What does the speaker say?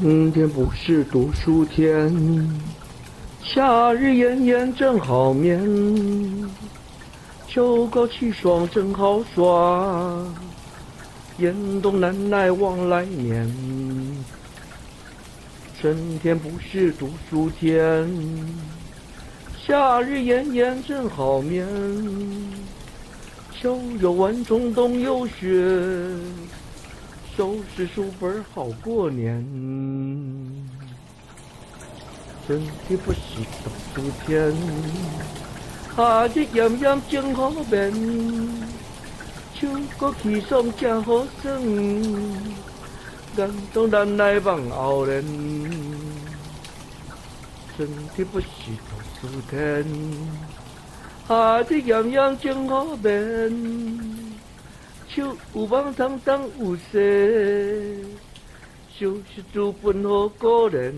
春天不是读书天，夏日炎炎正好眠，秋高气爽正好耍，严冬难耐往来年。春天不是读书天，夏日炎炎正好眠，秋有万种冬有雪，收拾书本好过年。春天不是读书天，夏日炎炎正好眠，秋高气爽正好耍，严冬难耐往后年。春天不是读书天，夏日炎炎正好眠，秋有望汤汤有雪，收拾书本好过年。